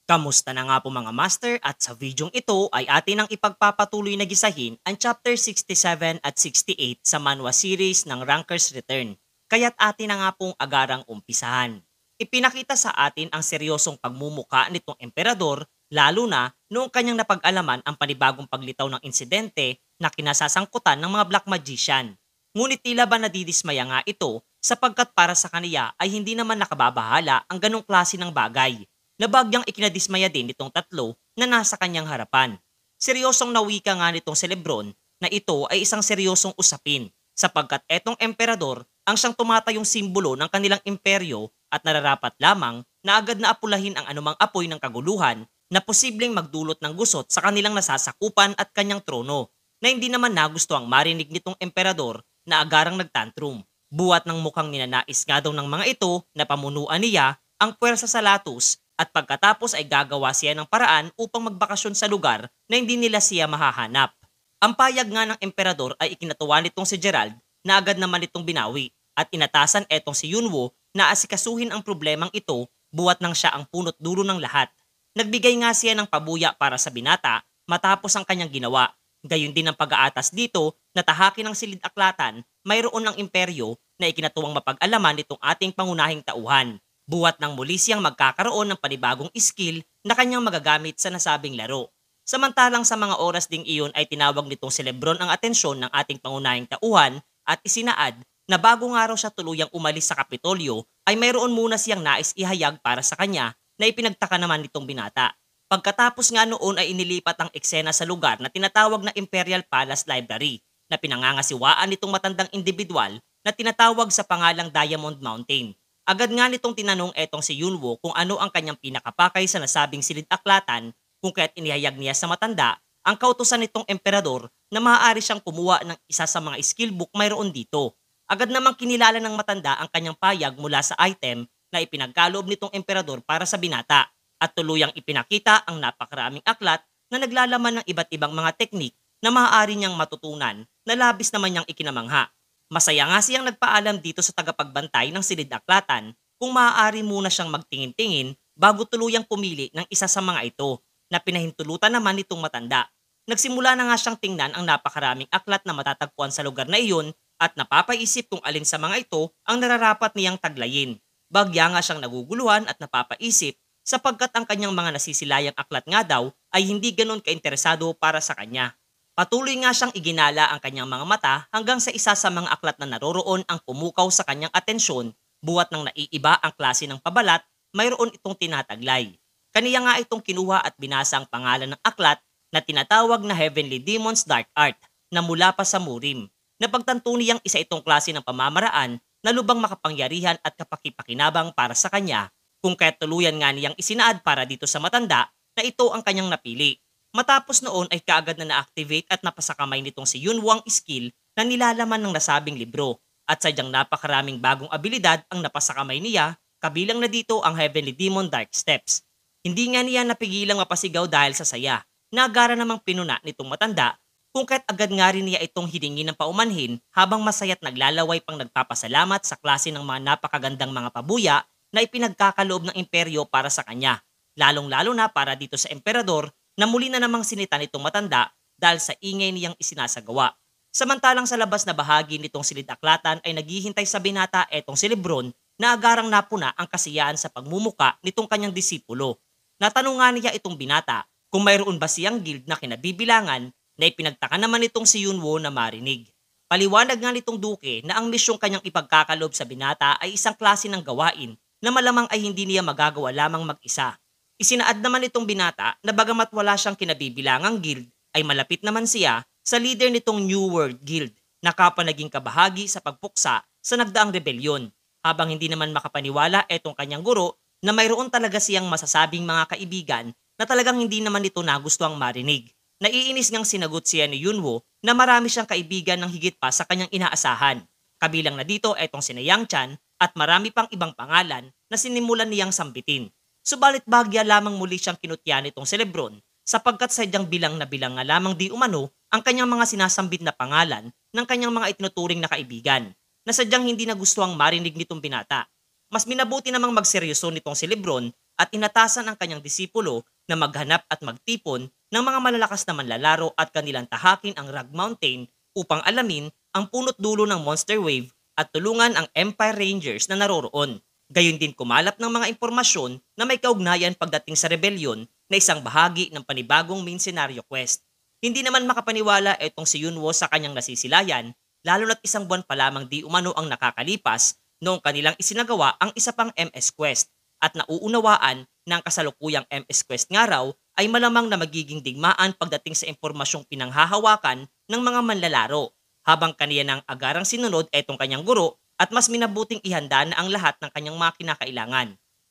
Kamusta na nga po mga master at sa videong ito ay atin ang ipagpapatuloy na gisahin ang chapter 67 at 68 sa manhwa series ng Ranker's Return. Kaya't atin na nga pong agarang umpisahan. Ipinakita sa atin ang seryosong pagmumuka nitong emperador lalo na noong kanyang napag-alaman ang panibagong paglitaw ng insidente na kinasasangkutan ng mga black magician. Ngunit tila ba nadidismaya nga ito sapagkat para sa kaniya ay hindi naman nakababahala ang ganong klase ng bagay na bagyang ikinadismaya din nitong tatlo na nasa kanyang harapan. Seryosong nawika nga nitong si Lebron na ito ay isang seryosong usapin sapagkat etong emperador ang siyang tumatayong simbolo ng kanilang imperyo at nararapat lamang na agad na apulahin ang anumang apoy ng kaguluhan na posibleng magdulot ng gusot sa kanilang nasasakupan at kanyang trono na hindi naman nagusto ang marinig nitong emperador na agarang nagtantrum. Buwat ng mukhang ninanais nga daw ng mga ito na pamunuan niya ang puwersa sa Latus at pagkatapos ay gagawa siya ng paraan upang magbakasyon sa lugar na hindi nila siya mahahanap. Ang payag nga ng emperador ay ikinatuwa nitong si Gerald na agad naman itong binawi at inatasan etong si Yunwo na asikasuhin ang problemang ito buwat nang siya ang punot dulo ng lahat. Nagbigay nga siya ng pabuya para sa binata matapos ang kanyang ginawa. Gayon din ang pag-aatas dito na tahakin ng silid-aklatan mayroon ng imperyo na ikinatuwang mapag-alaman nitong ating pangunahing tauhan. Buwat ng muli siyang magkakaroon ng panibagong skill na kanyang magagamit sa nasabing laro. Samantalang sa mga oras ding iyon ay tinawag nitong si Lebron ang atensyon ng ating pangunahing tauhan at isinaad na bago nga raw siya tuluyang umalis sa Kapitolyo ay mayroon muna siyang nais ihayag para sa kanya na ipinagtaka naman nitong binata. Pagkatapos nga noon ay inilipat ang eksena sa lugar na tinatawag na Imperial Palace Library na pinangangasiwaan nitong matandang individual na tinatawag sa pangalang Diamond Mountain. Agad nga nitong tinanong etong si Yunwo kung ano ang kanyang pinakapakay sa nasabing silid-aklatan kung kaya't inihayag niya sa matanda ang kautusan nitong emperador na maaari siyang kumuha ng isa sa mga skill book mayroon dito. Agad namang kinilala ng matanda ang kanyang payag mula sa item na ipinagkaloob nitong emperador para sa binata at tuluyang ipinakita ang napakaraming aklat na naglalaman ng iba't ibang mga teknik na maaari niyang matutunan na labis naman niyang ikinamangha. Masaya nga siyang nagpaalam dito sa tagapagbantay ng silid-aklatan kung maaari muna siyang magtingin-tingin bago tuluyang pumili ng isa sa mga ito na pinahintulutan naman nitong matanda. Nagsimula na nga siyang tingnan ang napakaraming aklat na matatagpuan sa lugar na iyon at napapaisip kung alin sa mga ito ang nararapat niyang taglayin. Bagya nga siyang naguguluhan at napapaisip sapagkat ang kanyang mga nasisilayang aklat nga daw ay hindi ganon kainteresado para sa kanya. Patuloy nga siyang iginala ang kanyang mga mata hanggang sa isa sa mga aklat na naroroon ang pumukaw sa kanyang atensyon buwat ng naiiba ang klase ng pabalat mayroon itong tinataglay. Kaniya nga itong kinuha at binasa ang pangalan ng aklat na tinatawag na Heavenly Demon's Dark Art na mula pa sa Murim. Napagtanto niyang isa itong klase ng pamamaraan na lubang makapangyarihan at kapakipakinabang para sa kanya kung kaya tuluyan nga niyang isinaad para dito sa matanda na ito ang kanyang napili. Matapos noon ay kaagad na na-activate at napasakamay nitong si Yunwo ang skill na nilalaman ng nasabing libro at sadyang napakaraming bagong abilidad ang napasakamay niya kabilang na dito ang Heavenly Demon Dark Steps. Hindi nga niya napigilang mapasigaw dahil sa saya. Nagara namang pinuna nitong matanda kung kaya't agad nga rin niya itong hiningi ng paumanhin habang masaya't naglalaway pang nagpapasalamat sa klase ng mga napakagandang mga pabuya na ipinagkakaloob ng imperyo para sa kanya. Lalong-lalo na para dito sa emperador na muli na namang sinita nitong matanda dahil sa ingay niyang isinasagawa. Samantalang sa labas na bahagi nitong silid-aklatan ay naghihintay sa binata etong si Lebron na agarang napuna ang kasiyahan sa pagmumuka nitong kanyang disipulo. Natanong nga niya itong binata kung mayroon ba siyang guild na kinabibilangan na ipinagtaka naman nitong si Yunwo na marinig. Paliwanag nga nitong duke na ang misyong kanyang ipagkakaloob sa binata ay isang klase ng gawain na malamang ay hindi niya magagawa lamang mag-isa. Isinaad naman itong binata na bagamat wala siyang kinabibilangang guild ay malapit naman siya sa leader nitong New World Guild na kapwa naging kabahagi sa pagpuksa sa nagdaang rebelyon. Habang hindi naman makapaniwala etong kanyang guro na mayroon talaga siyang masasabing mga kaibigan na talagang hindi naman ito nagustuhang marinig. Naiinis ngang sinagot siya ni Yunwo na marami siyang kaibigan ng higit pa sa kanyang inaasahan. Kabilang na dito etong si Yang Chan at marami pang ibang pangalan na sinimulan niyang sambitin. Subalit bagya lamang muli siyang kinutya nitong si Lebron sapagkat sadyang bilang na bilang nga lamang di umano ang kanyang mga sinasambit na pangalan ng kanyang mga itinuturing na kaibigan na sadyang hindi nagustuhang marinig nitong binata. Mas minabuti namang magseryoso nitong si Lebron at inatasan ang kanyang disipulo na maghanap at magtipon ng mga malalakas na manlalaro at kanilang tahakin ang Rug Mountain upang alamin ang punot dulo ng Monster Wave at tulungan ang Empire Rangers na naroroon. Gayon din kumalap ng mga impormasyon na may kaugnayan pagdating sa rebellion na isang bahagi ng panibagong main scenario quest. Hindi naman makapaniwala itong si Yunwo sa kanyang nasisilayan, lalo na't isang buwan pa lamang di umano ang nakakalipas noong kanilang isinagawa ang isa pang MS Quest at nauunawaan ng kasalukuyang MS Quest nga raw ay malamang na magiging digmaan pagdating sa impormasyong pinanghahawakan ng mga manlalaro habang kaniya ng agarang sinunod itong kanyang guro at mas minabuting ihanda na ang lahat ng kanyang mga kinakailangan.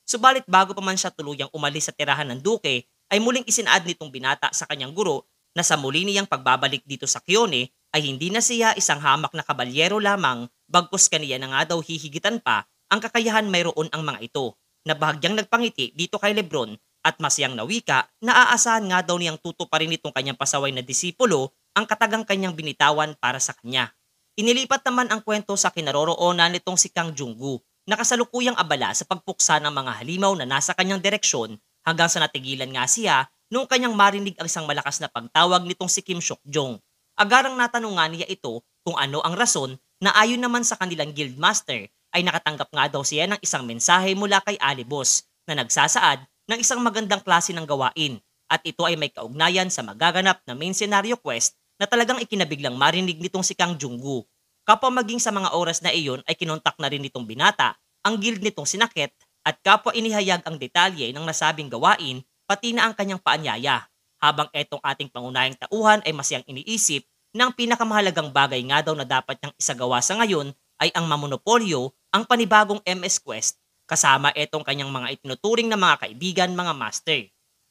Subalit bago pa man siya tuluyang umalis sa tirahan ng Duke, ay muling isinaad nitong binata sa kanyang guro na sa muli niyang pagbabalik dito sa Kione ay hindi na siya isang hamak na kabalyero lamang bagkus kaniya na nga daw hihigitan pa ang kakayahan mayroon ang mga ito na bahagyang nagpangiti dito kay Lebron at masiyang nawika na aasahan nga daw niyang tutuparin itong kanyang pasaway na disipulo ang katagang kanyang binitawan para sa kanya. Inilipat naman ang kwento sa kinaroroonan nitong si Kang Junggu na kasalukuyang abala sa pagpuksa ng mga halimaw na nasa kanyang direksyon hanggang sa natigilan nga siya nung kanyang marinig ang isang malakas na pagtawag nitong si Kim Seok-jong. Agarang natanong nga niya ito kung ano ang rason na ayon naman sa kanilang guildmaster ay nakatanggap nga daw siya ng isang mensahe mula kay Alibos na nagsasaad ng isang magandang klase ng gawain at ito ay may kaugnayan sa magaganap na main scenario quest na talagang ikinabiglang marinig nitong si Kang Junggu. Kapwa maging sa mga oras na iyon ay kinontak na rin nitong binata ang guild nitong sinakit at kapwa inihayag ang detalye ng nasabing gawain pati na ang kanyang paanyaya. Habang etong ating pangunahing tauhan ay masiyang iniisip ng pinakamahalagang bagay nga daw na dapat niyang isagawa sa ngayon ay ang mamonopolyo ang panibagong MS Quest kasama etong kanyang mga itinuturing na mga kaibigan, mga master.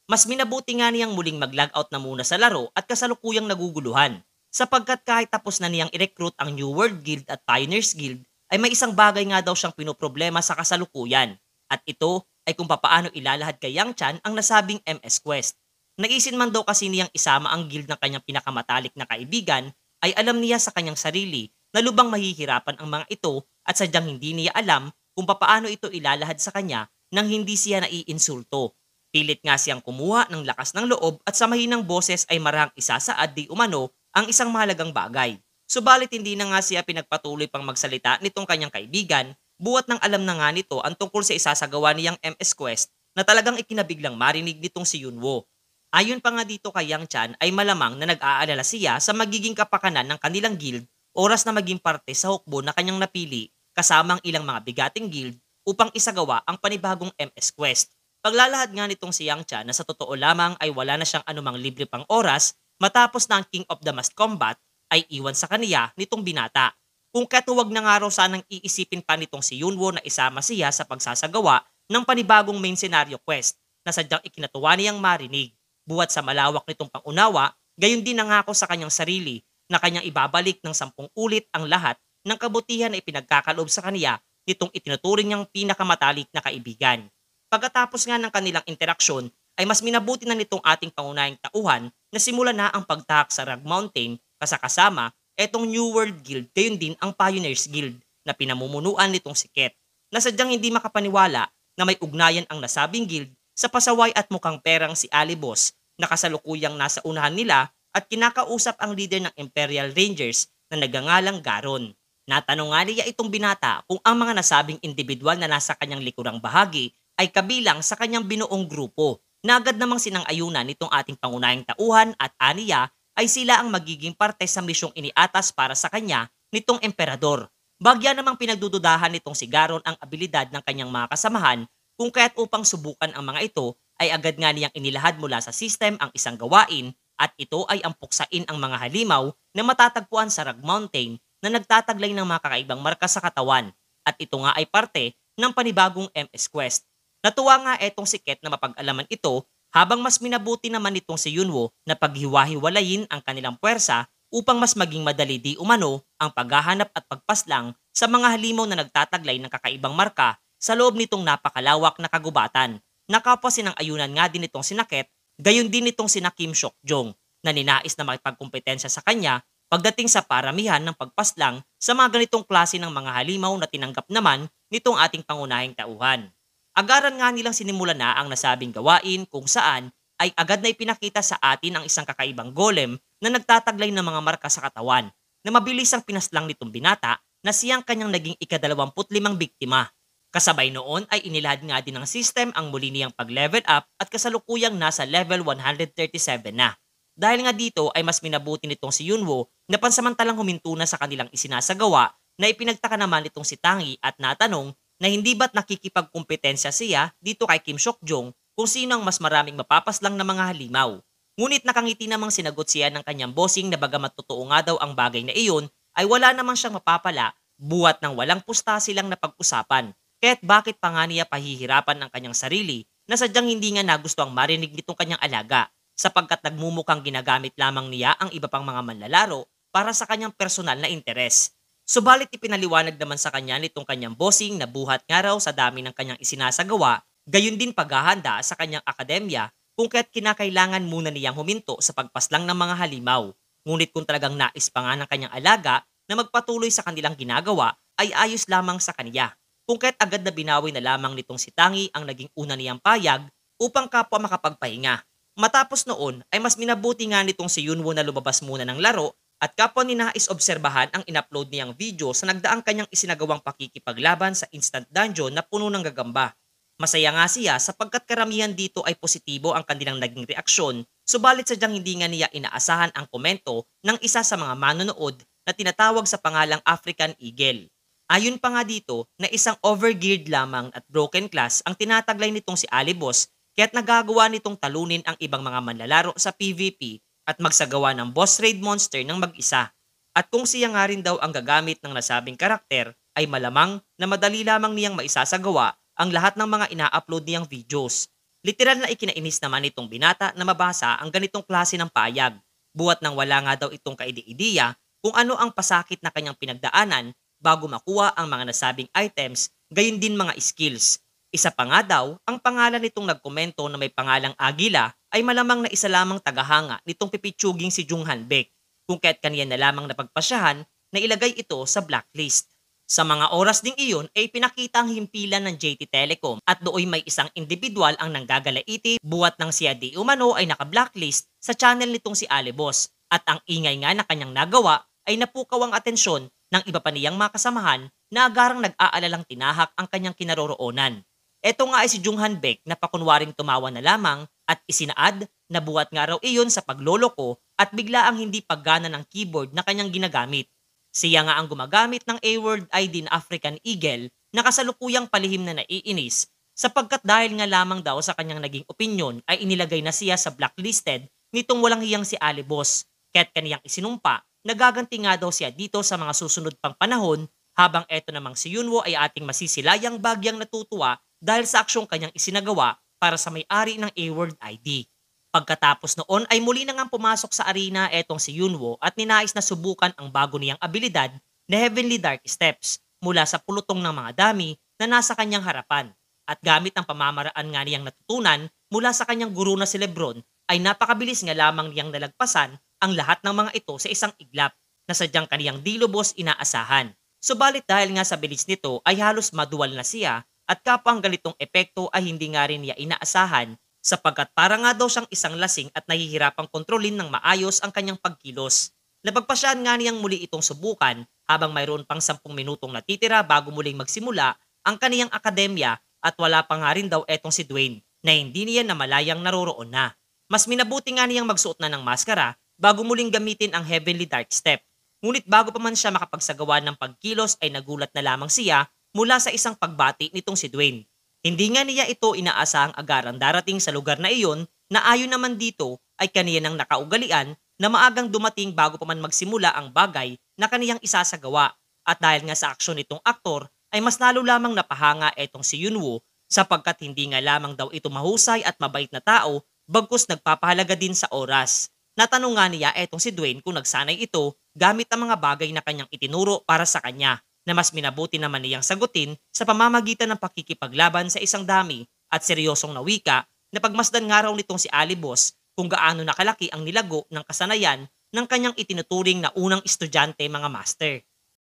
Mas minabuti nga niyang muling mag-logout na muna sa laro at kasalukuyang naguguluhan sapagkat kahit tapos na niyang i-recruit ang New World Guild at Pioneers Guild ay may isang bagay nga daw siyang pinoproblema sa kasalukuyan at ito ay kung papaano ilalahad kay Yang Chan ang nasabing MS Quest. Naisin man daw kasi niyang isama ang guild ng kanyang pinakamatalik na kaibigan ay alam niya sa kanyang sarili na lubang mahihirapan ang mga ito at sadyang hindi niya alam kung papaano ito ilalahad sa kanya nang hindi siya naiinsulto. Pilit nga siyang kumuha ng lakas ng loob at sa mahinang boses ay marahang isasaad di umano ang isang mahalagang bagay. Subalit hindi na nga siya pinagpatuloy pang magsalita nitong kanyang kaibigan, buwat nang alam na nga nito ang tungkol sa isasagawa niyang MS Quest na talagang ikinabiglang marinig nitong si Yunwo. Ayon pa nga dito kay Yang Chan ay malamang na nag-aalala siya sa magiging kapakanan ng kanilang guild oras na maging parte sa hukbo na kanyang napili kasamang ilang mga bigating guild upang isagawa ang panibagong MS Quest. Paglalahad nga nitong si Yang Chan na sa totoo lamang ay wala na siyang anumang libre pang oras matapos na ang King of the Masked Combat ay iwan sa kaniya nitong binata. Kung katuwag na nga raw sanang iisipin pa nitong si Yunwo na isama siya sa pagsasagawa ng panibagong main scenario quest na sadyang ikinatuwa niyang marinig. Buwat sa malawak nitong pangunawa, gayon din nangako sa kanyang sarili na kanyang ibabalik ng 10 ulit ang lahat ng kabutihan na ipinagkakaloob sa kaniya nitong itinuturing niyang pinakamatalik na kaibigan. Pagkatapos nga ng kanilang interaksyon ay mas minabuti na nitong ating pangunahing tauhan na simula na ang pagtahak sa Rug Mountain kasama etong New World Guild gayon din ang Pioneers Guild na pinamumunuan nitong si Ket na sadyang hindi makapaniwala na may ugnayan ang nasabing guild sa pasaway at mukhang perang si Alibos na kasalukuyang nasa unahan nila at kinakausap ang leader ng Imperial Rangers na nagangalang Garon. Natanong nga niya itong binata kung ang mga nasabing individual na nasa kanyang likurang bahagi ay kabilang sa kanyang binuong grupo na agad namang sinang-ayunan nitong ating pangunahing tauhan at aniya ay sila ang magiging parte sa misyong iniatas para sa kanya nitong emperador. Bagya namang pinagdududahan nitong si Garon ang abilidad ng kanyang mga kasamahan kung kaya't upang subukan ang mga ito ay agad nga niyang inilahad mula sa system ang isang gawain at ito ay ang puksain ang mga halimaw na matatagpuan sa Rug Mountain na nagtataglay ng mga kakaibang marka sa katawan at ito nga ay parte ng panibagong MS Quest. Natuwa nga etong si Ket na mapag-alaman ito habang mas minabuti naman nitong si Yunwo na paghiwa-hiwalayin ang kanilang puwersa upang mas maging madali di umano ang paghahanap at pagpaslang sa mga halimaw na nagtataglay ng kakaibang marka sa loob nitong napakalawak na kagubatan. Nakapwa sinang-ayunan nga din nitong sinaket, gayon din nitong sina Kim Seok-jong na ninais na makipagkumpetensya sa kanya pagdating sa paramihan ng pagpaslang sa mga ganitong klase ng mga halimaw na tinanggap naman nitong ating pangunahing tauhan. Agaran nga nilang sinimulan na ang nasabing gawain kung saan ay agad na ipinakita sa atin ang isang kakaibang golem na nagtataglay ng mga marka sa katawan na mabilis ang pinaslang nitong binata na siyang kanyang naging ika-25 biktima. Kasabay noon ay inilahad nga din ng system ang muli niyang pag-level up at kasalukuyang nasa level 137 na. Dahil nga dito ay mas minabuti nitong si Yunwo na pansamantalang huminto na sa kanilang isinasagawa na ipinagtaka naman nitong si Tangi at natanong na hindi ba't nakikipagkumpetensya siya dito kay Kim Seokjong kung sino ang mas maraming mapapaslang na mga halimaw. Ngunit nakangiti namang sinagot siya ng kanyang bossing na bagamat totoo nga daw ang bagay na iyon ay wala namang siyang mapapala buwat ng walang pusta silang napag-usapan. Kaya't bakit pa nga niya pahihirapan ang kanyang sarili na sadyang hindi nga nagusto ang marinig nitong kanyang alaga sapagkat nagmumukhang ginagamit lamang niya ang iba pang mga manlalaro para sa kanyang personal na interes. Subalit ipinaliwanag naman sa kanya nitong kanyang bossing na buhat nga raw sa dami ng kanyang isinasagawa, gayon din paghahanda sa kanyang akademya kung kaya't kinakailangan muna niyang huminto sa pagpaslang ng mga halimaw. Ngunit kung talagang nais pa nga ng kanyang alaga na magpatuloy sa kanilang ginagawa ay ayos lamang sa kanya. Kung kaya't agad na binawi na lamang nitong si Tangi ang naging una niyang payag upang kapwa makapagpahinga. Matapos noon ay mas minabuti nga nitong si Yunwo na lumabas muna ng laro at kapwa ni nais obserbahan ang in-upload niyang video sa nagdaang kanyang isinagawang pakikipaglaban sa instant dungeon na puno ng gagamba. Masaya nga siya sapagkat karamihan dito ay positibo ang kanilang naging reaksyon, subalit sadyang hindi nga niya inaasahan ang komento ng isa sa mga manonood na tinatawag sa pangalang African Eagle. Ayon pa nga dito na isang overgeared lamang at broken class ang tinataglay nitong si Alibos kaya't nagagawa nitong talunin ang ibang mga manlalaro sa PvP at magsagawa ng boss raid monster ng mag-isa. At kung siya nga rin daw ang gagamit ng nasabing karakter ay malamang na madali lamang niyang maisasagawa ang lahat ng mga ina-upload niyang videos. Literal na ikinainis naman itong binata na mabasa ang ganitong klase ng payag. Buwat nang wala nga daw itong kaide-ideya kung ano ang pasakit na kanyang pinagdaanan bago makuha ang mga nasabing items, gayon din mga skills. Isa pa nga daw, ang pangalan nitong nagkomento na may pangalang Agila ay malamang na isa lamang tagahanga nitong pipitsuging si Jung Hanbek, kung kaya't kaniya na lamang napagpasyahan na ilagay ito sa blacklist. Sa mga oras ding iyon ay pinakita ang himpilan ng JT Telecom at dooy may isang individual ang nanggagalaiti buwat ng siya di umano ay naka-blacklist sa channel nitong si Alibos at ang ingay nga na kanyang nagawa ay napukaw ang atensyon ng iba pa niyang mga kasamahan na agarang nag-aalalang tinahak ang kanyang kinaroroonan. Ito nga ay si Jung Hanbek na pakunwaring tumawa na lamang at isinaad na buhat nga raw iyon sa pagloloko at bigla ang hindi paggana ng keyboard na kanyang ginagamit. Siya nga ang gumagamit ng A-word ID na African Eagle na kasalukuyang palihim na naiinis sapagkat dahil nga lamang daw sa kanyang naging opinyon ay inilagay na siya sa blacklisted nitong walang hiyang si Alibos kaya't kaniyang isinumpa nagaganti nga daw siya dito sa mga susunod pang panahon habang eto namang si Yunwo ay ating masisilayang bagyang natutuwa dahil sa aksyong kanyang isinagawa para sa may-ari ng A-word ID. Pagkatapos noon ay muli na ngang pumasok sa arena etong si Yunwo at ninais na subukan ang bago niyang abilidad na Heavenly Dark Steps mula sa pulutong ng mga dami na nasa kanyang harapan. At gamit ang pamamaraan nga niyang natutunan mula sa kanyang guru na si Lebron ay napakabilis nga lamang niyang nalagpasan ang lahat ng mga ito sa isang iglap na sadyang kaniyang di lubos inaasahan. Subalit dahil nga sa bilis nito ay halos maduwal na siya at kapwa ang ganitong epekto ay hindi nga rin niya inaasahan sapagkat para nga daw siyang isang lasing at nahihirapang kontrolin ng maayos ang kanyang pagkilos. Napagpasyahan nga niyang muli itong subukan habang mayroon pang 10 minutong natitira bago muling magsimula ang kaniyang akademya at wala pa nga rin daw etong si Dwayne na hindi niya namalayang naroroon na. Mas minabuti nga niyang magsuot na ng maskara bago muling gamitin ang Heavenly Dark Step. Ngunit bago pa man siya makapagsagawa ng pagkilos ay nagulat na lamang siya mula sa isang pagbati nitong si Dwayne. Hindi nga niya ito inaasahang agarang darating sa lugar na iyon na ayon naman dito ay kaniya nang nakaugalian na maagang dumating bago pa man magsimula ang bagay na kaniyang isasagawa. At dahil nga sa aksyon nitong aktor ay mas lalo lamang napahanga etong si Yunwo sapagkat hindi nga lamang daw ito mahusay at mabait na tao bagkus nagpapahalaga din sa oras. Natanong nga niya etong si Dwayne kung nagsanay ito gamit ang mga bagay na kanyang itinuro para sa kanya na mas minabuti naman niyang sagutin sa pamamagitan ng pakikipaglaban sa isang dami at seryosong na wika na pagmasdan nga raw nitong si Alibos kung gaano nakalaki ang nilago ng kasanayan ng kanyang itinuturing na unang estudyante mga master.